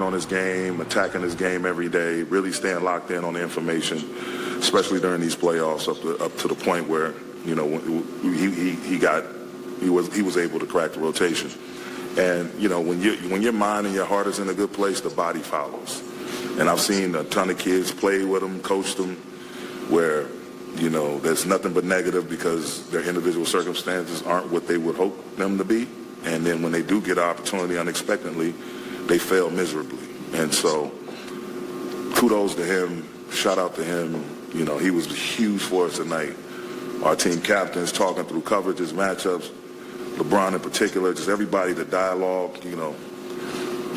on his game, attacking his game every day, really staying locked in on the information, especially during these playoffs up to the point where, you know, he was able to crack the rotation. And, you know, when your mind and your heart is in a good place, the body follows. And I've seen a ton of kids play with him, coach them, where, you know, there's nothing but negative because their individual circumstances aren't what they would hope them to be. And then when they do get an opportunity unexpectedly, they fail miserably. And so kudos to him. Shout out to him. You know, he was huge for us tonight. Our team captains talking through coverages, matchups, LeBron in particular, just everybody, the dialogue, you know.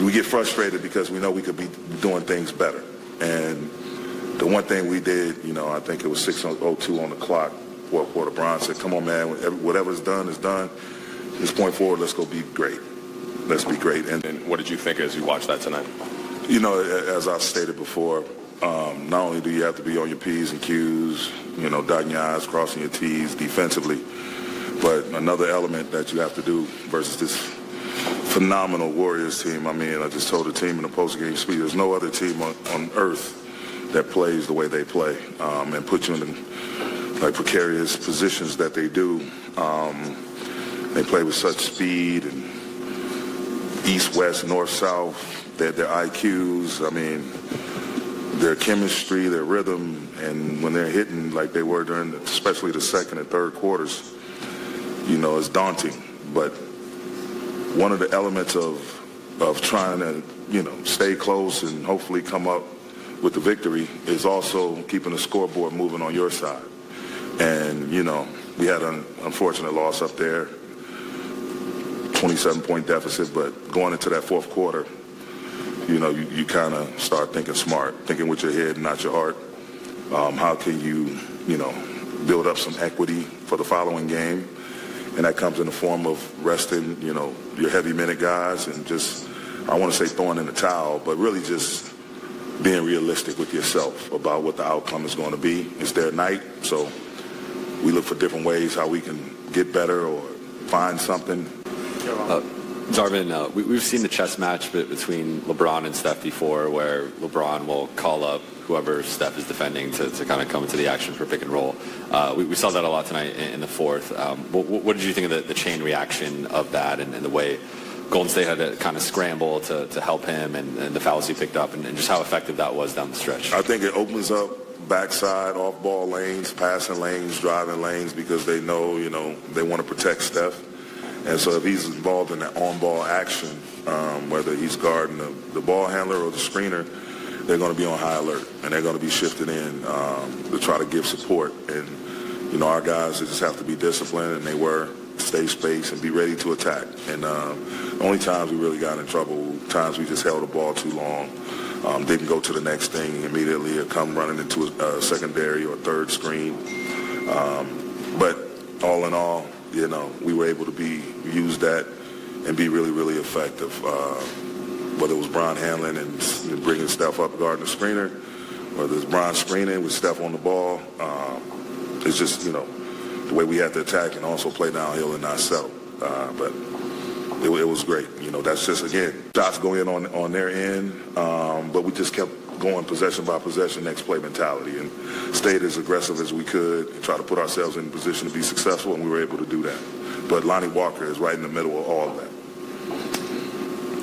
We get frustrated because we know we could be doing things better. And the one thing we did, you know, I think it was 6:02 on the clock, fourth quarter, LeBron said, come on, man, whatever's done is done. From this point forward, let's go be great. Let's be great. And what did you think as you watched that tonight? You know, as I stated before, not only do you have to be on your P's and Q's, you know, dotting your I's, crossing your T's defensively, but another element that you have to do versus this phenomenal Warriors team. I mean, I just told the team in the post-game speech, there's no other team on earth that plays the way they play and put you in like precarious positions that they do. They play with such speed and east, west, north, south, their IQs, I mean, their chemistry, their rhythm, and when they're hitting like they were during, especially the second and third quarters, you know, it's daunting. But one of the elements of trying to, you know, stay close and hopefully come up with the victory is also keeping the scoreboard moving on your side. And, you know, we had an unfortunate loss up there, 27-point deficit, but going into that fourth quarter, you know, you kind of start thinking smart, thinking with your head, not your heart. How can you, you know, build up some equity for the following game? And that comes in the form of resting, you know, your heavy-minute guys and just, I want to say throwing in the towel, but really just being realistic with yourself about what the outcome is going to be. It's their night, so we look for different ways how we can get better or find something. Darvin, we've seen the chess match between LeBron and Steph before, where LeBron will call up whoever Steph is defending to kind of come into the action for pick and roll. We saw that a lot tonight in the fourth. What did you think of the chain reaction of that and the way Golden State had to kind of scramble to help him and the fouls he picked up and just how effective that was down the stretch? I think it opens up backside, off-ball lanes, passing lanes, driving lanes because they know, you know, they want to protect Steph. And so if he's involved in that on-ball action, whether he's guarding the ball handler or the screener, they're going to be on high alert, and they're going to be shifted in to try to give support. And, you know, our guys just have to be disciplined, and they were, stay space and be ready to attack. And the only times we really got in trouble, times we just held the ball too long, didn't go to the next thing immediately or come running into a secondary or third screen. But all in all, you know, we were able to use that and be really, really effective. Whether it was Bron handling and bringing Steph up guarding the screener, whether it's Bron screening with Steph on the ball, it's just, you know, the way we had to attack and also play downhill and not settle. But it was great. You know, that's just, again, shots go in on their end, but we just kept going possession by possession, next play mentality, and stayed as aggressive as we could and try to put ourselves in a position to be successful, and we were able to do that. But Lonnie Walker is right in the middle of all of that.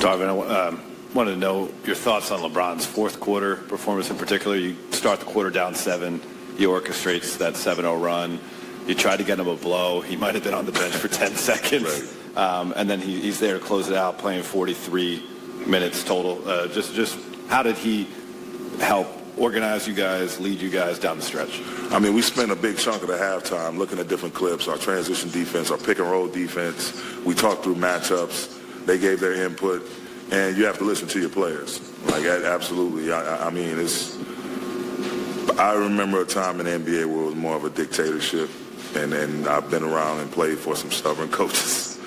Darvin, I wanted to know your thoughts on LeBron's fourth quarter performance in particular. You start the quarter down 7. He orchestrates that 7-0 run. You tried to get him a blow. He might have been on the bench for 10 seconds. Right. And then he's there to close it out, playing 43 minutes total. Just how did he help organize you guys, lead you guys down the stretch? I mean, we spent a big chunk of the halftime looking at different clips, our transition defense, our pick-and-roll defense. We talked through matchups. They gave their input, and you have to listen to your players. Like, absolutely. I mean, I remember a time in the NBA where it was more of a dictatorship, and I've been around and played for some stubborn coaches.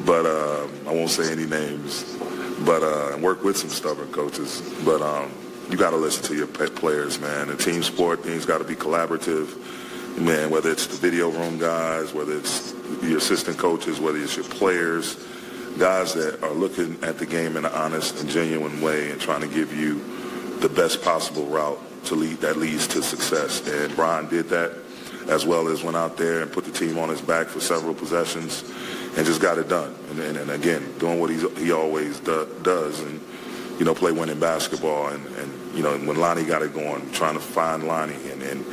But I won't say any names, but and worked with some stubborn coaches. But you got to listen to your players, man. A team sport, things got to be collaborative. Man, whether it's the video room guys, whether it's your assistant coaches, whether it's your players, guys that are looking at the game in an honest and genuine way and trying to give you the best possible route that leads to success. And Brian did that, as well as went out there and put the team on his back for several possessions and just got it done. And again, doing what he always does and, play winning basketball. And when Lonnie got it going, trying to find Lonnie and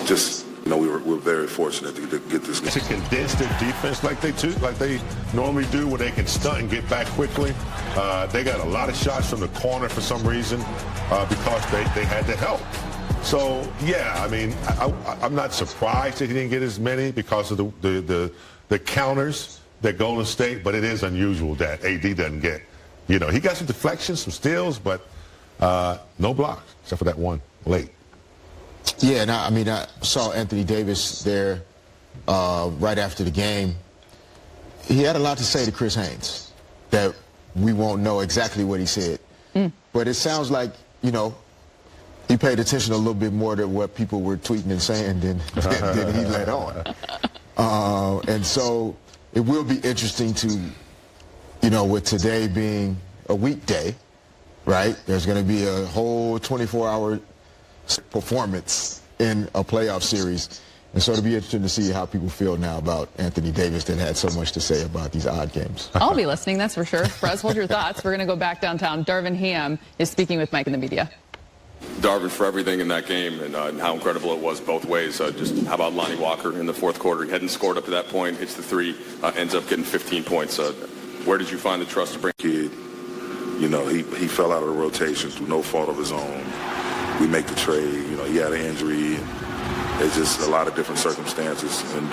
just, we're very fortunate to get this game. To condense their defense like they normally do, where they can stunt and get back quickly. They got a lot of shots from the corner for some reason because they had the help. So, yeah, I mean, I'm not surprised that he didn't get as many because of the counters that Golden State, but it is unusual that AD doesn't get. He got some deflections, some steals, but no blocks, except for that one late. Yeah, and I saw Anthony Davis there right after the game. He had a lot to say to Chris Haynes that we won't know exactly what he said. But it sounds like, he paid attention a little bit more to what people were tweeting and saying than he let on. And so it will be interesting to, with today being a weekday, right? There's going to be a whole 24-hour performance in a playoff series. And so it'll be interesting to see how people feel now about Anthony Davis that had so much to say about these odd games. I'll be listening, that's for sure. Brez, hold your thoughts. We're going to go back downtown. Darvin Ham is speaking with Mike in the media. Darvin, for everything in that game and how incredible it was both ways. Just how about Lonnie Walker in the fourth quarter? He hadn't scored up to that point, hits the three, ends up getting 15 points. Where did you find the trust to bring? Kid, he fell out of the rotation through no fault of his own. We make the trade. He had an injury. It's just a lot of different circumstances. And